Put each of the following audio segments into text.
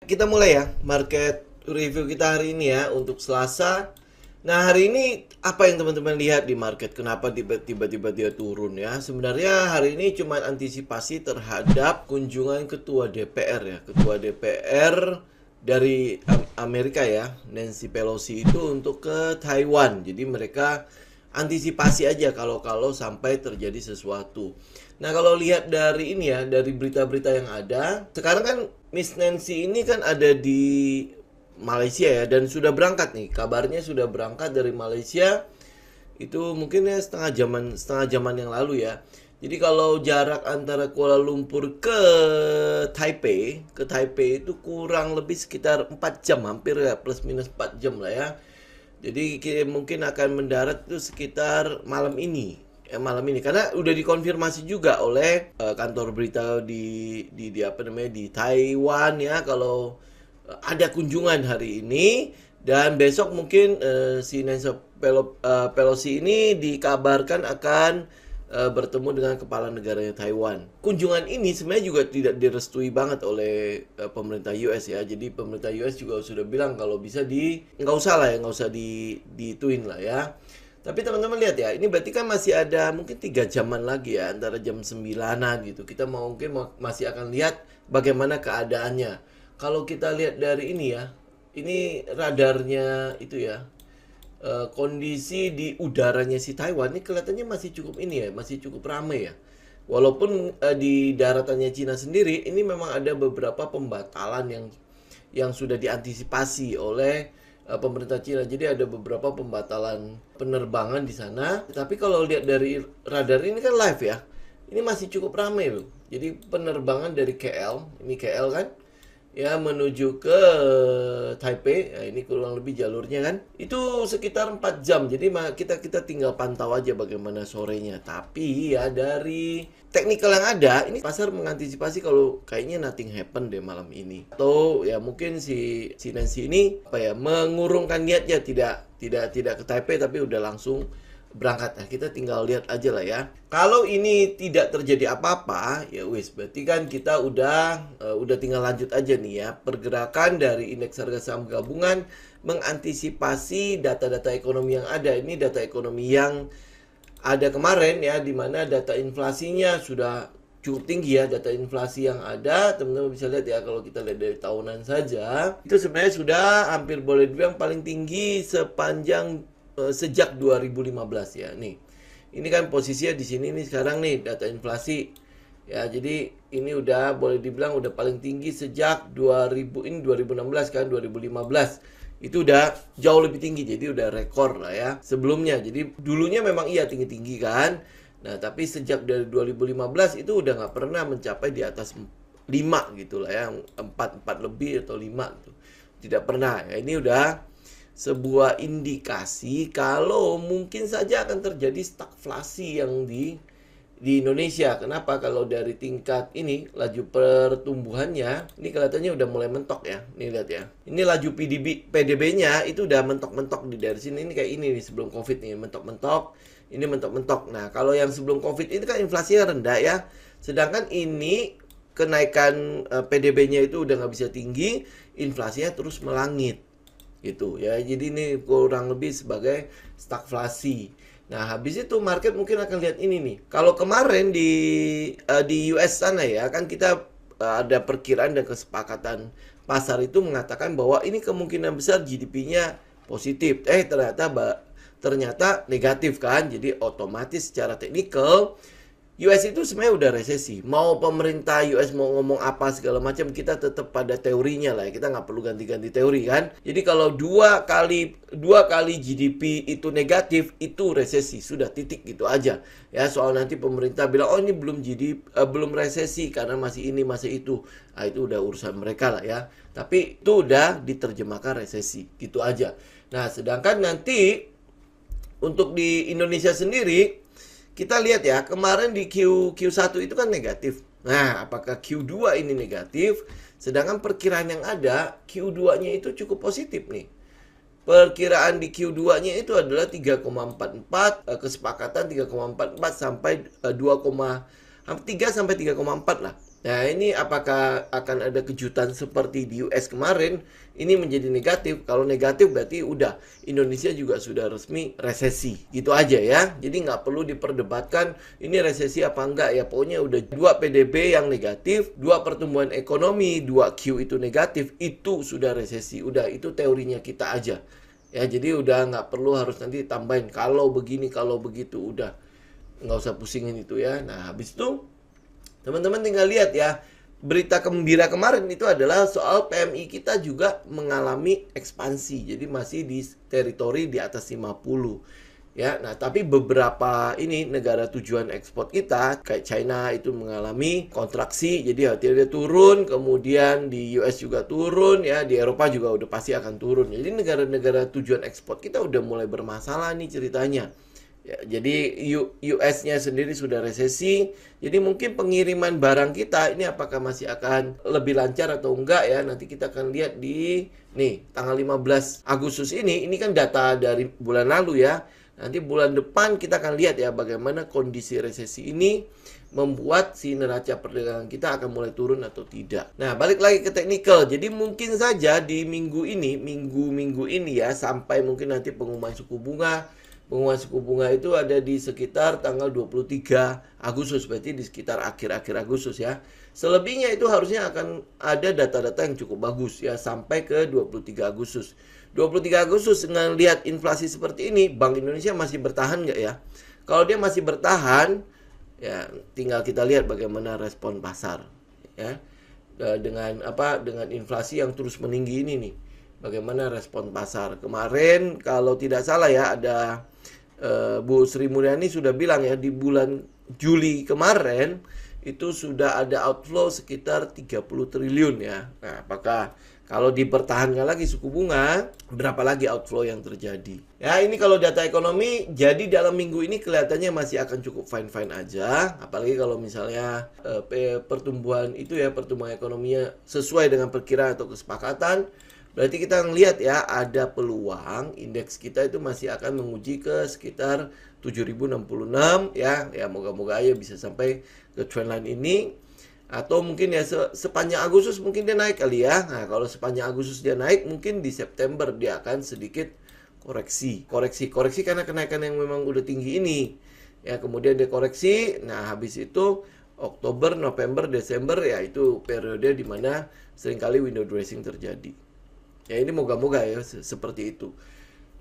Kita mulai ya market review kita hari ini ya untuk Selasa. Nah, hari ini apa yang teman-teman lihat di market? Kenapa tiba-tiba dia turun ya? Sebenarnya hari ini cuma antisipasi terhadap kunjungan ketua DPR ya. Ketua DPR dari Amerika ya, Nancy Pelosi itu untuk ke Taiwan. Jadi mereka antisipasi aja kalau sampai terjadi sesuatu. Nah, kalau lihat dari ini ya, dari berita-berita yang ada, sekarang kan Miss Nancy ini kan ada di Malaysia ya, dan sudah berangkat nih. Kabarnya sudah berangkat dari Malaysia. Itu mungkin ya setengah jaman yang lalu ya. Jadi kalau jarak antara Kuala Lumpur ke Taipei itu kurang lebih sekitar 4 jam, hampir ya plus minus 4 jam lah ya. Jadi mungkin akan mendarat itu sekitar malam ini. Malam ini karena udah dikonfirmasi juga oleh kantor berita di apa namanya di Taiwan ya kalau ada kunjungan hari ini, dan besok mungkin si Nancy Pelosi ini dikabarkan akan bertemu dengan kepala negaranya Taiwan. Kunjungan ini sebenarnya juga tidak direstui banget oleh pemerintah US ya. Jadi pemerintah US juga sudah bilang kalau bisa nggak usah lah ya, nggak usah dituin lah ya. Tapi teman-teman lihat ya, ini berarti kan masih ada mungkin 3 jaman lagi ya, antara jam 9-an gitu. Kita mungkin masih akan lihat bagaimana keadaannya. Kalau kita lihat dari ini ya, ini radarnya itu ya, kondisi di udaranya si Taiwan ini kelihatannya masih cukup ini ya, masih cukup ramai ya. Walaupun di daratannya Cina sendiri ini memang ada beberapa pembatalan yang sudah diantisipasi oleh pemerintah Cina. Jadi ada beberapa pembatalan penerbangan di sana. Tapi kalau lihat dari radar ini kan live ya, ini masih cukup ramai loh. Jadi penerbangan dari KL, ini KL kan, ya menuju ke Taipei. Nah, ini kurang lebih jalurnya kan itu sekitar 4 jam. Jadi kita tinggal pantau aja bagaimana sorenya. Tapi ya dari teknikal yang ada, ini pasar mengantisipasi kalau kayaknya nothing happen deh malam ini. Atau ya mungkin si Nancy ini apa ya, mengurungkan niatnya tidak ke Taipei tapi udah langsung berangkat. Nah, kita tinggal lihat aja lah ya. Kalau ini tidak terjadi apa-apa, ya wis berarti kan kita udah tinggal lanjut aja nih ya. Pergerakan dari indeks harga saham gabungan mengantisipasi data-data ekonomi yang ada. Ini data ekonomi yang ada kemarin ya, di mana data inflasinya sudah cukup tinggi ya. Data inflasi yang ada, teman-teman bisa lihat ya, kalau kita lihat dari tahunan saja, itu sebenarnya sudah hampir boleh dibilang paling tinggi sepanjang sejak 2015 ya. Nih, ini kan posisinya di sini nih sekarang nih data inflasi ya. Jadi ini udah boleh dibilang udah paling tinggi sejak 2016 kan, 2015 itu udah jauh lebih tinggi. Jadi udah rekor lah ya sebelumnya. Jadi dulunya memang iya tinggi-tinggi kan. Nah, tapi sejak dari 2015 itu udah nggak pernah mencapai di atas 5 gitu lah ya. 4 lebih atau 5 gitu. Tidak pernah. Ya, ini udah sebuah indikasi kalau mungkin saja akan terjadi stagflasi yang di Indonesia. Kenapa? Kalau dari tingkat ini laju pertumbuhannya ini kelihatannya udah mulai mentok ya. Nih lihat ya. Ini laju PDB-nya itu udah mentok-mentok dari sini. Ini kayak ini nih sebelum Covid nih, mentok-mentok. Ini mentok-mentok. Nah, kalau yang sebelum Covid ini kan inflasinya rendah ya. Sedangkan ini kenaikan PDB-nya itu udah nggak bisa tinggi, inflasinya terus melangit gitu ya. Jadi ini kurang lebih sebagai stagflasi. Nah, habis itu market mungkin akan lihat ini nih. Kalau kemarin di US sana ya, kan kita ada perkiraan dan kesepakatan pasar itu mengatakan bahwa ini kemungkinan besar GDP-nya positif. Ternyata negatif kan. Jadi otomatis secara teknikal US itu sebenarnya udah resesi. Mau pemerintah US mau ngomong apa segala macam, kita tetap pada teorinya lah ya. Kita nggak perlu ganti-ganti teori kan. Jadi kalau dua kali GDP itu negatif, itu resesi. Sudah, titik gitu aja. Ya, soal nanti pemerintah bilang, oh ini belum resesi karena masih ini, masih itu. Nah, itu udah urusan mereka lah ya. Tapi itu udah diterjemahkan resesi. Gitu aja. Nah, sedangkan nanti untuk di Indonesia sendiri, kita lihat ya, kemarin di Q1 itu kan negatif. Nah, apakah Q2 ini negatif? Sedangkan perkiraan yang ada, Q2-nya itu cukup positif nih. Perkiraan di Q2-nya itu adalah 3,44, kesepakatan 3,44 sampai 3 sampai 3,4 lah. Nah, ini apakah akan ada kejutan seperti di US kemarin? Ini menjadi negatif. Kalau negatif berarti udah Indonesia juga sudah resmi resesi. Gitu aja ya. Jadi nggak perlu diperdebatkan ini resesi apa enggak ya. Pokoknya udah 2 PDB yang negatif, 2 pertumbuhan ekonomi, 2Q itu negatif, itu sudah resesi. Udah, itu teorinya kita aja. Ya, jadi udah nggak perlu harus nanti tambahin kalau begini, kalau begitu. Udah, nggak usah pusingin itu ya. Nah, habis itu teman-teman tinggal lihat ya, berita gembira kemarin itu adalah soal PMI kita juga mengalami ekspansi. Jadi masih di teritori di atas 50. Ya, nah tapi beberapa ini negara tujuan ekspor kita kayak China itu mengalami kontraksi, jadi dia turun, kemudian di US juga turun ya, di Eropa juga udah pasti akan turun. Jadi negara-negara tujuan ekspor kita udah mulai bermasalah nih ceritanya. Ya, jadi US-nya sendiri sudah resesi. Jadi mungkin pengiriman barang kita ini apakah masih akan lebih lancar atau enggak ya. Nanti kita akan lihat di nih tanggal 15 Agustus ini. Ini kan data dari bulan lalu ya. Nanti bulan depan kita akan lihat ya bagaimana kondisi resesi ini membuat si neraca perdagangan kita akan mulai turun atau tidak. Nah, balik lagi ke teknikal. Jadi mungkin saja di minggu ini ya, sampai mungkin nanti pengumuman suku bunga. Pengumuman suku bunga itu ada di sekitar tanggal 23 Agustus, berarti di sekitar akhir-akhir Agustus ya. Selebihnya itu harusnya akan ada data-data yang cukup bagus ya sampai ke 23 Agustus. 23 Agustus dengan lihat inflasi seperti ini, Bank Indonesia masih bertahan nggak ya? Kalau dia masih bertahan, ya tinggal kita lihat bagaimana respon pasar ya. Dengan inflasi yang terus meninggi ini nih. Bagaimana respon pasar. Kemarin kalau tidak salah ya ada Bu Sri Mulyani sudah bilang ya di bulan Juli kemarin itu sudah ada outflow sekitar 30 triliun ya. Nah, apakah kalau dipertahankan lagi suku bunga, berapa lagi outflow yang terjadi? Ya, ini kalau data ekonomi, jadi dalam minggu ini kelihatannya masih akan cukup fine-fine aja. Apalagi kalau misalnya pertumbuhan ekonominya sesuai dengan perkiraan atau kesepakatan. Berarti kita ngelihat ya, ada peluang indeks kita itu masih akan menguji ke sekitar 7066 ya. Ya moga-moga aja bisa sampai ke trendline ini. Atau mungkin ya sepanjang Agustus mungkin dia naik kali ya. Nah, kalau sepanjang Agustus dia naik, mungkin di September dia akan sedikit koreksi karena kenaikan yang memang udah tinggi ini. Ya, kemudian dia koreksi. Nah, habis itu Oktober, November, Desember ya itu periode di mana seringkali window dressing terjadi. Ya ini moga-moga ya seperti itu.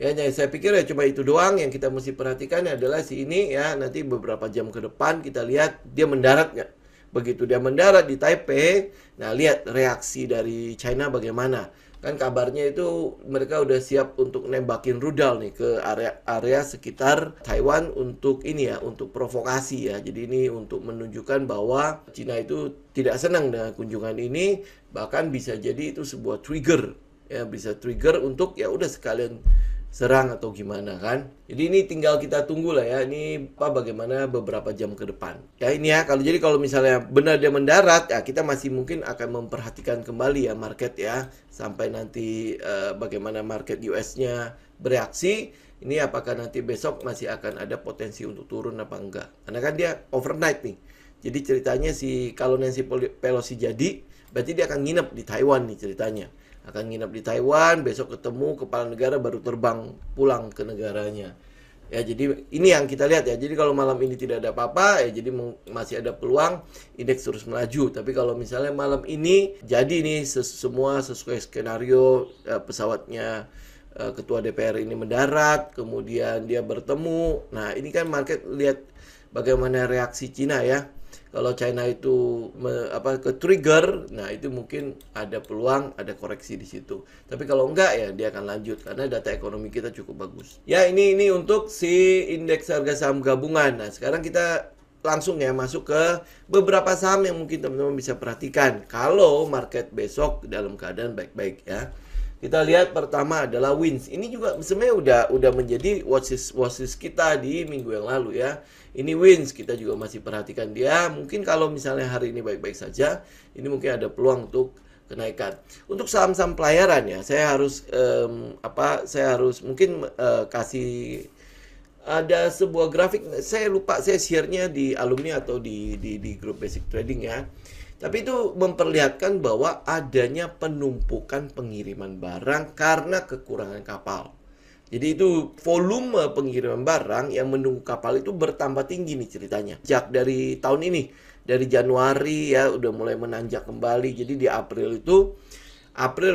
Ya, saya pikir ya cuma itu doang yang kita mesti perhatikan adalah si ini ya, nanti beberapa jam ke depan kita lihat dia mendarat nggak. Begitu dia mendarat di Taipei, nah lihat reaksi dari China bagaimana. Kan kabarnya itu mereka udah siap untuk nembakin rudal nih ke area sekitar Taiwan untuk ini ya, untuk provokasi ya. Jadi ini untuk menunjukkan bahwa China itu tidak senang dengan kunjungan ini, bahkan bisa jadi itu sebuah trigger. Ya bisa trigger untuk ya udah sekalian serang atau gimana kan. Jadi ini tinggal kita tunggu lah ya. Ini bagaimana beberapa jam ke depan. Ya ini ya kalau misalnya benar dia mendarat ya kita masih mungkin akan memperhatikan kembali ya market ya sampai nanti bagaimana market US-nya bereaksi. Ini apakah nanti besok masih akan ada potensi untuk turun apa enggak. Karena kan dia overnight nih. Jadi ceritanya kalau Nancy Pelosi jadi berarti dia akan nginep di Taiwan nih ceritanya. Akan nginap di Taiwan, besok ketemu kepala negara baru terbang pulang ke negaranya. Ya, jadi ini yang kita lihat ya. Jadi kalau malam ini tidak ada apa-apa, ya jadi masih ada peluang indeks terus melaju. Tapi kalau misalnya malam ini jadi nih semua sesuai skenario pesawatnya ketua DPR ini mendarat, kemudian dia bertemu. Nah, ini kan market lihat bagaimana reaksi Cina ya. Kalau China itu ke trigger, nah itu mungkin ada peluang, ada koreksi di situ. Tapi kalau enggak ya dia akan lanjut karena data ekonomi kita cukup bagus. Ya ini untuk si indeks harga saham gabungan. Nah sekarang kita langsung ya masuk ke beberapa saham yang mungkin teman-teman bisa perhatikan. Kalau market besok dalam keadaan baik-baik ya. Kita lihat pertama adalah Wins. Ini juga sebenarnya udah menjadi watchlist kita di minggu yang lalu ya. Ini Wins, kita juga masih perhatikan dia. Mungkin kalau misalnya hari ini baik-baik saja, ini mungkin ada peluang untuk kenaikan. Untuk saham-saham pelayaran ya, saya harus mungkin kasih ada sebuah grafik. Saya lupa saya share-nya di alumni atau di grup Basic Trading ya. Tapi itu memperlihatkan bahwa adanya penumpukan pengiriman barang karena kekurangan kapal. Jadi itu volume pengiriman barang yang menunggu kapal itu bertambah tinggi nih ceritanya. Sejak dari tahun ini, dari Januari ya udah mulai menanjak kembali. Jadi di April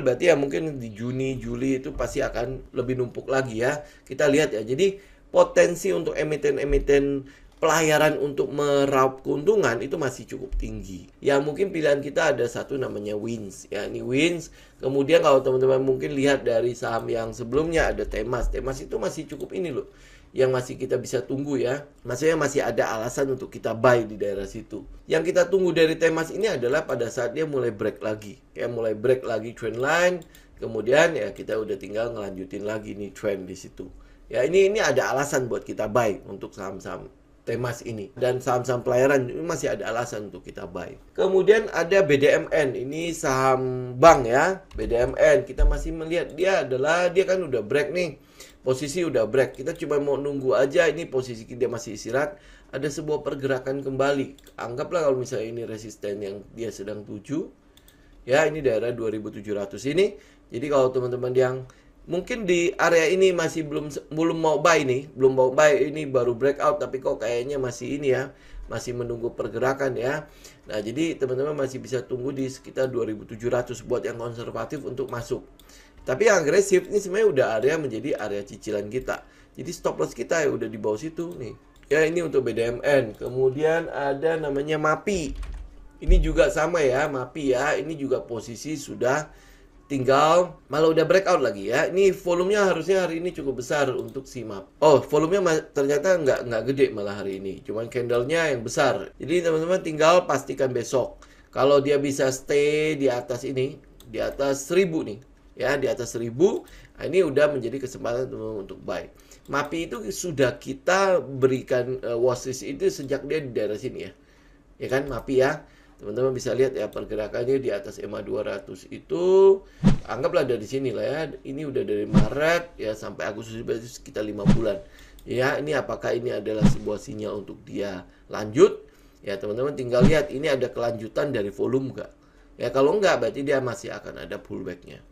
berarti ya mungkin di Juni, Juli itu pasti akan lebih numpuk lagi ya. Kita lihat ya. Jadi potensi untuk emiten-emiten pelayaran untuk meraup keuntungan itu masih cukup tinggi. Ya mungkin pilihan kita ada satu namanya Wins. Ya ini Wins. Kemudian kalau teman-teman mungkin lihat dari saham yang sebelumnya ada Temas. Temas itu masih cukup ini loh. Yang masih kita bisa tunggu ya. Maksudnya masih ada alasan untuk kita buy di daerah situ. Yang kita tunggu dari Temas ini adalah pada saat dia mulai break lagi. Ya mulai break lagi trend line. Kemudian ya kita udah tinggal ngelanjutin lagi nih trend di situ. Ya ini ada alasan buat kita buy untuk saham-saham Temas ini. Dan saham-saham pelayaran ini masih ada alasan untuk kita buy. Kemudian ada BDMN. Ini saham bank ya. BDMN. Kita masih melihat dia kan udah break nih. Posisi udah break. Kita cuma mau nunggu aja ini posisi dia masih istirahat. Ada sebuah pergerakan kembali. Anggaplah kalau misalnya ini resisten yang dia sedang tuju. Ya ini daerah 2700 ini. Jadi kalau teman-teman yang mungkin di area ini masih belum mau buy nih, belum mau buy, ini baru breakout tapi kok kayaknya masih ini ya, masih menunggu pergerakan ya. Nah, jadi teman-teman masih bisa tunggu di sekitar 2700 buat yang konservatif untuk masuk. Tapi yang agresif ini sebenarnya udah menjadi area cicilan kita. Jadi stop loss kita ya udah di bawah situ nih. Ya ini untuk BDMN. Kemudian ada namanya MAPI. Ini juga sama ya, MAPI ya. Ini juga posisi sudah tinggal malah udah breakout lagi ya. Ini volumenya harusnya hari ini cukup besar untuk si MAP. Oh, volumenya ternyata nggak gede malah hari ini. Cuman candlenya yang besar. Jadi teman-teman tinggal pastikan besok. Kalau dia bisa stay di atas ini, di atas 1000 nih. Ya, di atas 1000. Nah, ini udah menjadi kesempatan teman-teman untuk buy. MAPI itu sudah kita berikan watchlist itu sejak dia di daerah sini ya. Ya kan, MAPI ya. Teman-teman bisa lihat ya pergerakannya di atas EMA 200 itu anggaplah dari sini lah ya. Ini udah dari Maret ya sampai Agustus berarti sekitar 5 bulan. Ya, ini apakah ini adalah sebuah sinyal untuk dia lanjut? Ya, teman-teman tinggal lihat ini ada kelanjutan dari volume enggak? Ya, kalau enggak berarti dia masih akan ada pullback-nya.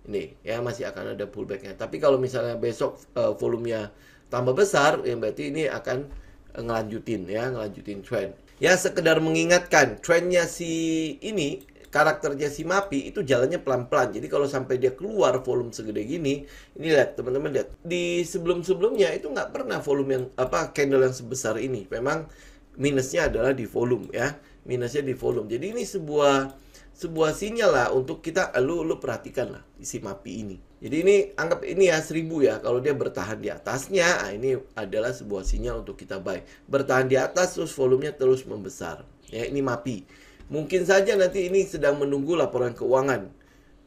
Ini ya masih akan ada pullback-nya. Tapi kalau misalnya besok volumenya tambah besar ya berarti ini akan ngelanjutin trend. Ya sekedar mengingatkan, trennya karakternya si MAPI itu jalannya pelan-pelan. Jadi kalau sampai dia keluar volume segede gini, ini lihat teman-teman lihat. Di sebelum-sebelumnya itu nggak pernah volume yang candle yang sebesar ini. Memang minusnya adalah di volume ya. Minusnya di volume. Jadi ini sebuah sinyal lah untuk kita lu perhatikan lah si MAPI ini. Jadi ini anggap ini ya 1000 ya. Kalau dia bertahan di atasnya, ini adalah sebuah sinyal untuk kita buy. Bertahan di atas terus volumenya terus membesar. Ya, ini MAPI. Mungkin saja nanti ini sedang menunggu laporan keuangan.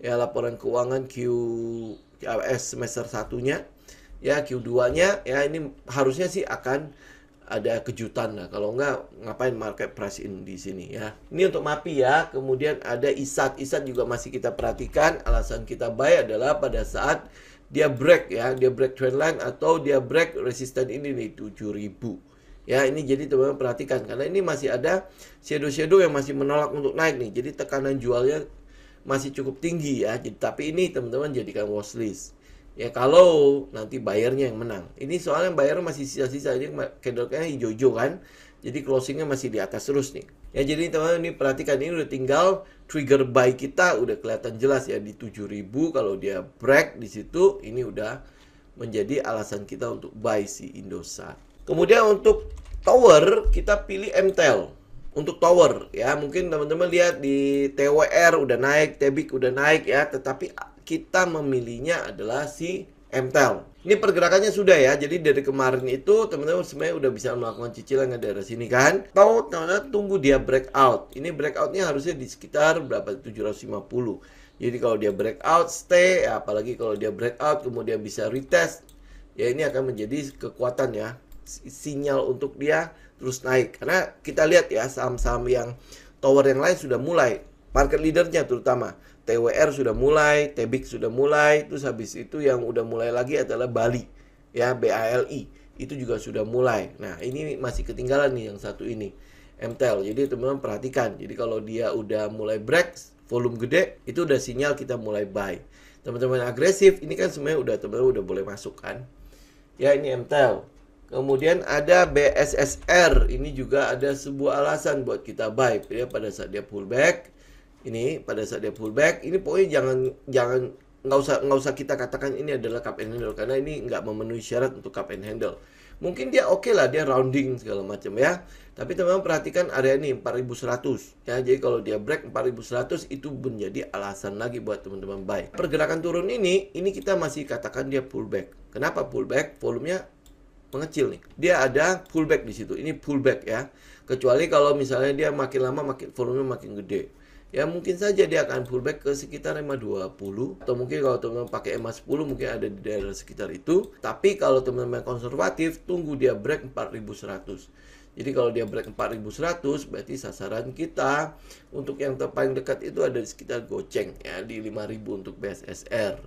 Ya, laporan keuangan QS semester 1-nya. Ya, Q2-nya ya ini harusnya sih akan ada kejutan lah. Kalau enggak, ngapain market price in di sini ya. Ini untuk MAPI ya. Kemudian ada ISAT. ISAT juga masih kita perhatikan. Alasan kita buy adalah pada saat dia break ya. Dia break trendline atau dia break resisten ini nih 7000. Ya, ini jadi teman-teman perhatikan. Karena ini masih ada shadow-shadow yang masih menolak untuk naik nih. Jadi tekanan jualnya masih cukup tinggi ya. Jadi, tapi ini teman-teman jadikan watchlist. Ya kalau nanti bayarnya yang menang. Ini soalnya bayar masih sisa-sisa. Ini candle-nya hijau-hijau kan. Jadi closingnya masih di atas terus nih. Ya jadi teman-teman ini perhatikan. Ini udah tinggal trigger buy kita. Udah kelihatan jelas ya di 7000. Kalau dia break di situ. Ini udah menjadi alasan kita untuk buy si Indosat. Kemudian untuk tower kita pilih MTEL. Untuk tower ya. Mungkin teman-teman lihat di TWR udah naik. TEBIK udah naik ya. Tetapi kita memilihnya adalah si MTEL. Ini pergerakannya sudah ya. Jadi dari kemarin itu teman-teman sebenarnya udah bisa melakukan cicilan ke daerah sini kan. Atau teman-teman tunggu dia breakout. Ini breakoutnya harusnya di sekitar berapa? 750. Jadi kalau dia breakout stay ya, apalagi kalau dia breakout kemudian bisa retest. Ya ini akan menjadi kekuatan ya. Sinyal untuk dia terus naik. Karena kita lihat ya saham-saham yang tower yang lain sudah mulai. Market leadernya terutama TWR sudah mulai, TEBIK sudah mulai, terus habis itu yang udah mulai lagi adalah Bali, ya BALI, itu juga sudah mulai. Nah ini masih ketinggalan nih yang satu ini, MTEL. Jadi teman-teman perhatikan. Jadi kalau dia udah mulai break, volume gede, itu udah sinyal kita mulai buy. Teman-teman agresif, ini kan sebenarnya udah teman-teman udah boleh masuk kan. Ya, ini MTEL. Kemudian ada BSSR. Ini juga ada sebuah alasan buat kita buy ya pada saat dia pullback. Ini pada saat dia pullback, ini pokoknya jangan nggak usah kita katakan ini adalah cup and handle karena ini nggak memenuhi syarat untuk cup and handle. Mungkin dia oke lah, dia rounding segala macam ya. Tapi teman-teman perhatikan area ini 4100 ya. Jadi kalau dia break 4100 itu menjadi alasan lagi buat teman-teman buy. Pergerakan turun ini kita masih katakan dia pullback. Kenapa pullback? Volumenya mengecil nih. Dia ada pullback di situ. Ini pullback ya. Kecuali kalau misalnya dia makin lama volumenya makin gede. Ya mungkin saja dia akan pullback ke sekitar EMA 20 atau mungkin kalau teman-teman pakai EMA 10 mungkin ada di daerah sekitar itu. Tapi kalau teman-teman konservatif, tunggu dia break 4100. Jadi kalau dia break 4100 berarti sasaran kita untuk yang paling dekat itu ada di sekitar goceng ya, di 5000 untuk BSSR.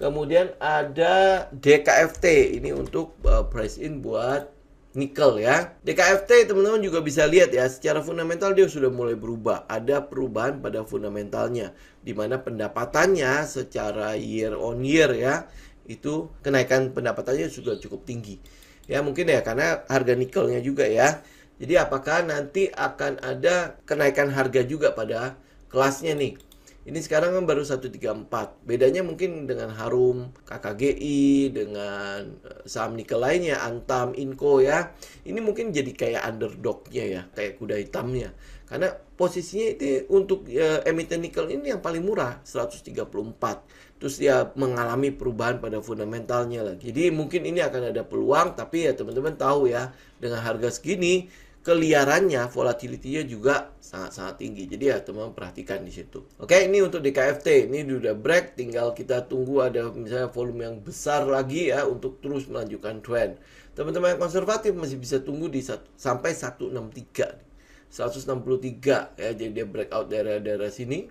Kemudian ada DKFT, ini untuk price in buat nikel ya. DKFT teman-teman juga bisa lihat ya, secara fundamental dia sudah mulai berubah. Ada perubahan pada fundamentalnya, di mana pendapatannya secara year on year ya, itu kenaikan pendapatannya sudah cukup tinggi. Ya mungkin ya karena harga nikelnya juga ya. Jadi apakah nanti akan ada kenaikan harga juga pada kelasnya nih? Ini sekarang kan baru 134. Bedanya mungkin dengan Harum, KKGI, dengan saham nikel lainnya, Antam, Inco ya. Ini mungkin jadi kayak underdog-nya ya, kayak kuda hitamnya. Karena posisinya itu untuk emiten nikel ini yang paling murah, 134. Terus dia mengalami perubahan pada fundamentalnya lagi. Jadi mungkin ini akan ada peluang, tapi ya teman-teman tahu ya, dengan harga segini keliarannya, volatility-nya juga sangat-sangat tinggi. Jadi ya teman-teman perhatikan di situ. Oke, ini untuk DKFT. Ini udah break, tinggal kita tunggu ada misalnya volume yang besar lagi ya untuk terus melanjutkan trend. Teman-teman yang konservatif masih bisa tunggu di sampai 163. 163 ya, jadi dia breakout daerah-daerah sini.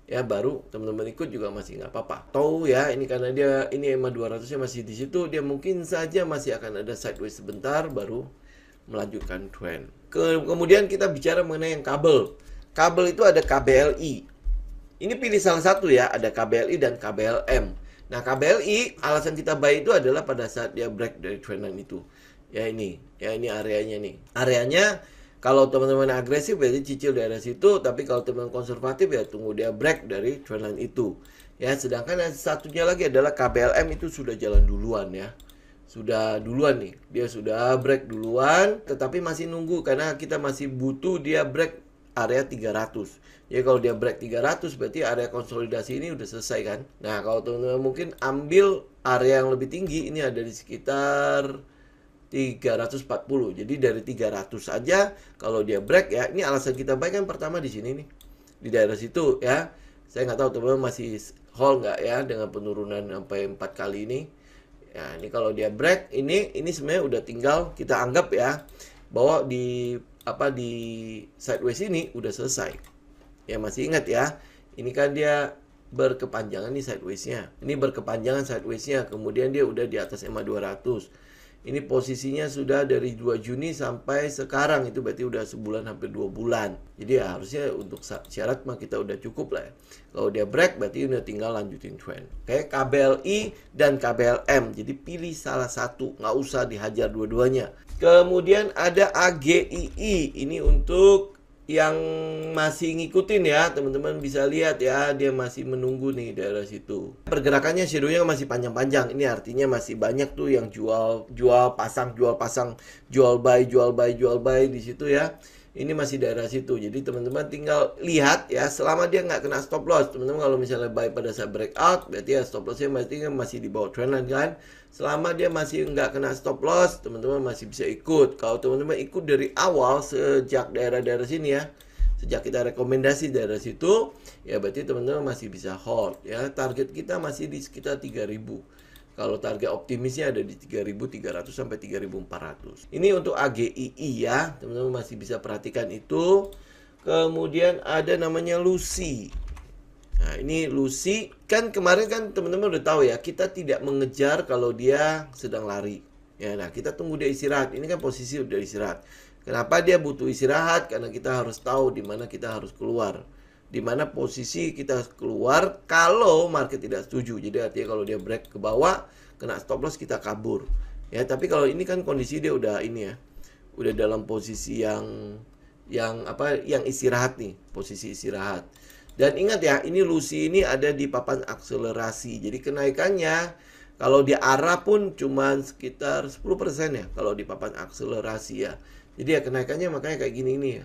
Ya baru teman-teman ikut juga masih nggak apa-apa. Tahu ya, ini karena dia ini EMA 200-nya masih di situ, dia mungkin saja masih akan ada sideways sebentar baru melanjutkan trend. Kemudian kita bicara mengenai yang kabel. Kabel itu ada KBLI. Ini pilih salah satu ya, ada KBLI dan KBLM. Nah, KBLI alasan kita buy itu adalah pada saat dia break dari trendline itu. Ya ini areanya nih. Areanya kalau teman-teman agresif berarti cicil daerah situ, tapi kalau teman konservatif ya tunggu dia break dari trendline itu. Ya, sedangkan yang satunya lagi adalah KBLM itu sudah jalan duluan ya. Sudah duluan nih, dia sudah break duluan, tetapi masih nunggu karena kita masih butuh dia break area 300. Jadi kalau dia break 300 berarti area konsolidasi ini udah selesai kan. Nah kalau teman-teman mungkin ambil area yang lebih tinggi, ini ada di sekitar 340. Jadi dari 300 saja kalau dia break ya, ini alasan kita buy kan pertama di sini nih, di daerah situ ya. Saya nggak tahu teman-teman masih hold nggak ya dengan penurunan sampai 4 kali ini. Ya, ini kalau dia break ini sebenarnya udah tinggal kita anggap ya bahwa di sideways ini udah selesai. Ya masih ingat ya, ini kan dia berkepanjangan nih sideways-nya. Ini berkepanjangan sideways-nya, kemudian dia udah di atas EMA 200. Ini posisinya sudah dari 2 Juni sampai sekarang, itu berarti udah sebulan hampir 2 bulan. Jadi ya harusnya untuk syarat mah kita udah cukup lah ya. Kalau dia break berarti udah tinggal lanjutin trend. Oke, KBLI dan KBLM. Jadi pilih salah satu, nggak usah dihajar dua-duanya. Kemudian ada AGII. Ini untuk yang masih ngikutin ya, teman-teman bisa lihat ya, dia masih menunggu nih daerah situ. Pergerakannya shadow-nya masih panjang-panjang. Ini artinya masih banyak tuh yang jual pasang, jual buy di situ ya. Ini masih daerah situ. Jadi teman-teman tinggal lihat ya, selama dia nggak kena stop loss. Teman-teman kalau misalnya buy pada saat breakout, berarti ya stop loss-nya masih di bawah trendline kan. Selama dia masih nggak kena stop loss, teman-teman masih bisa ikut. Kalau teman-teman ikut dari awal sejak daerah-daerah sini ya, sejak kita rekomendasi daerah situ, ya berarti teman-teman masih bisa hold ya. Target kita masih di sekitar 3000. Kalau target optimisnya ada di 3.300 sampai 3.400. Ini untuk AGII ya, teman-teman masih bisa perhatikan itu. Kemudian ada namanya Lucy. Nah ini Lucy, kan kemarin kan teman-teman udah tahu ya, kita tidak mengejar kalau dia sedang lari. Ya, nah kita tunggu dia istirahat. Ini kan posisi udah istirahat. Kenapa dia butuh istirahat? Karena kita harus tahu di mana kita harus keluar, di mana posisi kita harus keluar kalau market tidak setuju. Jadi artinya kalau dia break ke bawah, kena stop loss, kita kabur. Ya, tapi kalau ini kan kondisi dia udah ini ya, udah dalam posisi yang istirahat nih, posisi istirahat. Dan ingat ya, ini Lucy ini ada di papan akselerasi. Jadi kenaikannya kalau di arah pun cuma sekitar 10% ya kalau di papan akselerasi ya. Jadi ya kenaikannya makanya kayak gini ini ya.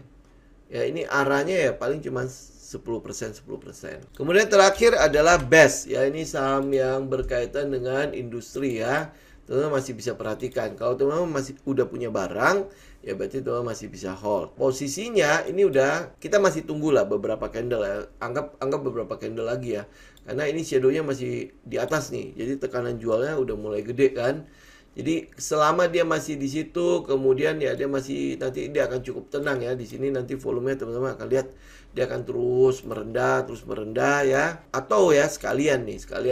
Ya ini arahnya ya paling cuma 10%. Kemudian terakhir adalah BES ya, ini saham yang berkaitan dengan industri ya. Teman-teman masih bisa perhatikan. Kalau teman-teman masih udah punya barang, ya berarti teman-teman masih bisa hold. Posisinya ini udah, kita masih tunggu lah beberapa candle ya. Anggap beberapa candle lagi ya. Karena ini shadow-nya masih di atas nih. Jadi tekanan jualnya udah mulai gede kan. Jadi selama dia masih di situ, kemudian ya dia masih, nanti dia akan cukup tenang ya. Di sini nanti volumenya teman-teman akan lihat dia akan terus merendah ya. Atau ya sekalian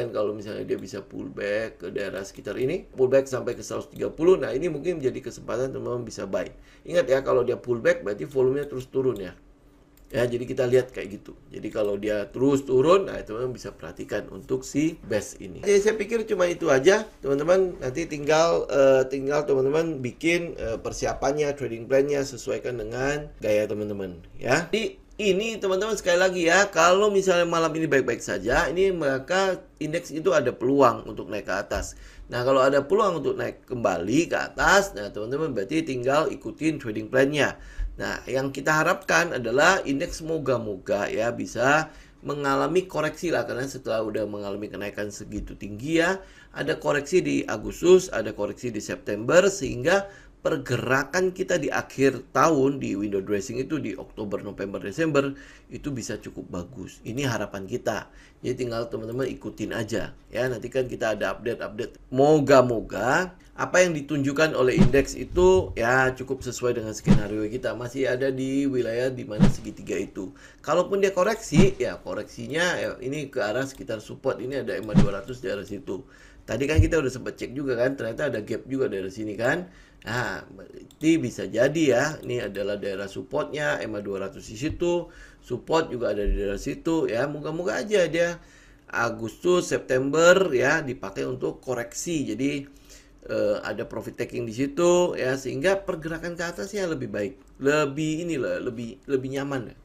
kalau misalnya dia bisa pullback ke daerah sekitar ini, pullback sampai ke 130. Nah, ini mungkin menjadi kesempatan teman-teman bisa buy. Ingat ya, kalau dia pullback berarti volumenya terus turun ya. Ya, jadi kita lihat kayak gitu. Jadi kalau dia terus turun, nah teman-teman bisa perhatikan untuk si BES ini. Jadi saya pikir cuma itu aja, teman-teman. Nanti tinggal teman-teman bikin persiapannya, trading plan-nya sesuaikan dengan gaya teman-teman, ya. Jadi ini teman-teman sekali lagi ya, kalau misalnya malam ini baik-baik saja, ini maka indeks itu ada peluang untuk naik ke atas. Nah, kalau ada peluang untuk naik kembali ke atas, nah teman-teman berarti tinggal ikutin trading plan-nya. Nah, yang kita harapkan adalah indeks moga-moga ya bisa mengalami koreksi lah, karena setelah udah mengalami kenaikan segitu tinggi ya, ada koreksi di Agustus, ada koreksi di September, sehingga pergerakan kita di akhir tahun di window dressing itu di Oktober, November, Desember itu bisa cukup bagus. Ini harapan kita. Jadi tinggal teman-teman ikutin aja ya. Nanti kan kita ada update. Moga-moga apa yang ditunjukkan oleh indeks itu ya cukup sesuai dengan skenario kita. Masih ada di wilayah di mana segitiga itu. Kalaupun dia koreksi, ya koreksinya ya, ini ke arah sekitar support. Ini ada EMA 200 di arah situ. Tadi kan kita udah sempat cek juga kan, ternyata ada gap juga dari sini kan. Nah, berarti bisa jadi ya, ini adalah daerah supportnya, EMA 200 di situ, support juga ada di daerah situ ya. Moga-moga aja dia Agustus, September ya dipakai untuk koreksi. Jadi ada profit taking di situ ya, sehingga pergerakan ke atasnya lebih baik, lebih nyaman ya.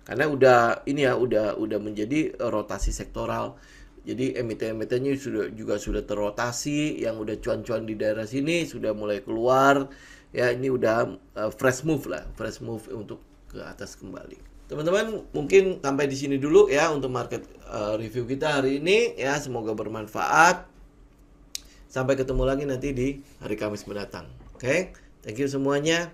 Karena udah ini ya, udah menjadi rotasi sektoral. Jadi emiten-emitennya sudah terrotasi, yang udah cuan-cuan di daerah sini sudah mulai keluar. Ya, ini udah fresh move untuk ke atas kembali. Teman-teman, mungkin sampai di sini dulu ya untuk market review kita hari ini ya, semoga bermanfaat. Sampai ketemu lagi nanti di hari Kamis mendatang. Oke, thank you semuanya.